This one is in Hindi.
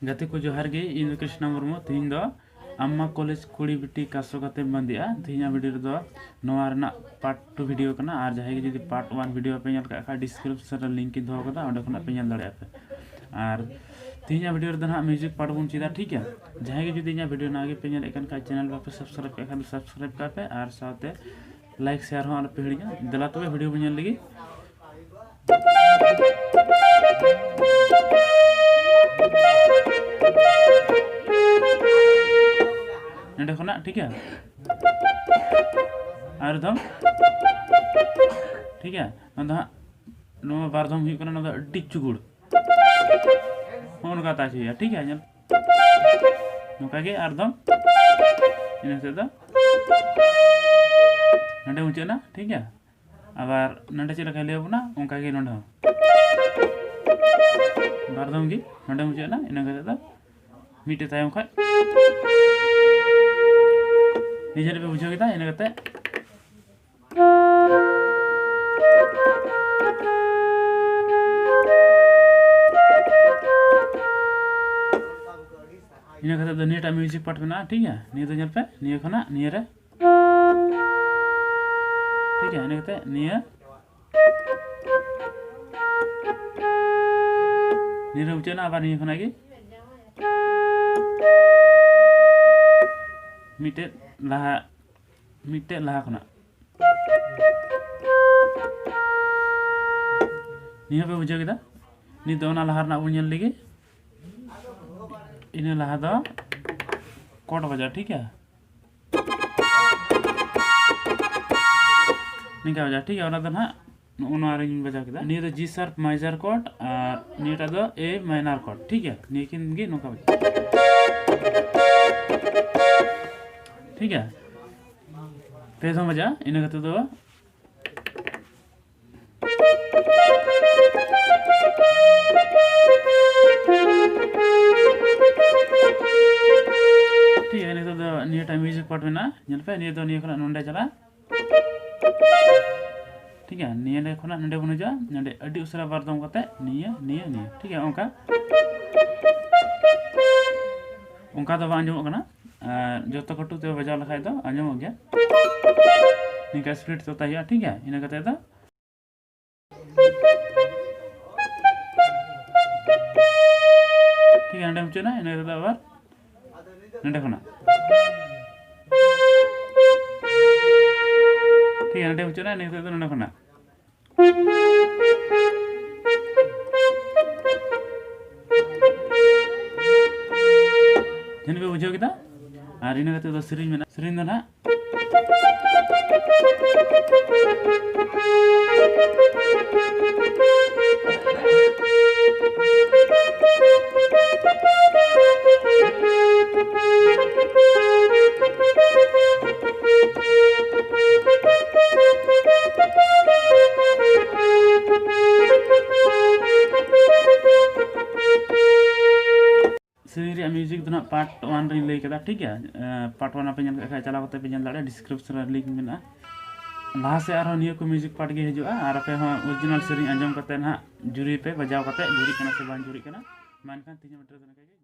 गति को जोहार गे इन कृष्णा मुर्मू तीन दो अम्मा कॉलेज कुड़ी बिटी कासो कते बंदिया तीन वीडियो दो नोआ रना पार्ट 2 वीडियो कना और जहां जुदी पार्ट 1 वीडियो पे ñal का डिस्क्रिप्शन रे लिंक दो कदा ओंडे खना पे ñal दाड़े पे और तीन वीडियो दो ना म्यूजिक पार्ट बन चीदा ठीक है जहां जुदी nya वीडियो ना गे पे ñal एकन का चैनल पे सब्सक्राइब के खान सब्सक्राइब का पे और साथे लाइक शेयर हो पे हिड़िया दला तो वीडियो पे ñal लगी नंडे खना ठीक है और दम ठीक है नो बारदम हुई कना नो अड्डी चुगुड़ उनका ताची है ठीक है ñal नोका के और दम इन से दा नंडे मुचे ना ठीक है आबार नंडे चला खाली होना उनका के नंडे बारदम की नंडे मुचे ना इन के दा मीटे तायम खा निजर पे बुझो kita ina kate ina kate do Neeta music part बना ठीक है निये तो ñal पे निये खना निये रे ठीक है ina kate निये निये बुझो ना आबार निये खना की मीटे लाहा खना निया पे बुझे किदा नि दो ना लाहा ना बुझल लगी इन लाहा दो कोट बजा ठीक है निका बजा ठीक है ओना दो ना ओना रे बजा किदा नि दो जी शार्प मेजर कोड और नीटा दो ए माइनर कोड ठीक है निकिन गी नोका ठीक है तेज हो मजा इन कते दो ठीक है इन तो निये टाइम म्यूजिक पार्ट में ना ñal पे निये तो निये खना नोंडे चला ठीक है निये ने खना नोंडे बनु जा नोंडे अड्डी उसरा बारदम कते निये निये निये ठीक है ओंका ओंका तो आंजमो कना जो तो कटु ते बजाव लखाय दो आंजमो गया निका स्पीड तो ताया ठीक है इन कते दा ठीक है अंडे मुचे ना इन कते आबार नंडे खना ठीक है अंडे मुचे ना इन कते नंडे खना जन पे बुझो किदा और इन कते दो सिरिंज में ना सिरिंज दो ना सीरी म्यूजिक दो ना पार्ट 1 रे लई कदा ठीक है पार्ट 1 पे ñal का चला होते पे ñal दाड़े डिस्क्रिप्शन रे लिंक मेना लाहा से आरो नियो को म्यूजिक पार्ट गे हिजुआ आर पे हो ओरिजिनल सीरी अंजम कते ना जुरी पे बजाव कते जुरी कना से बान जुरी कना मानखान 3 मीटर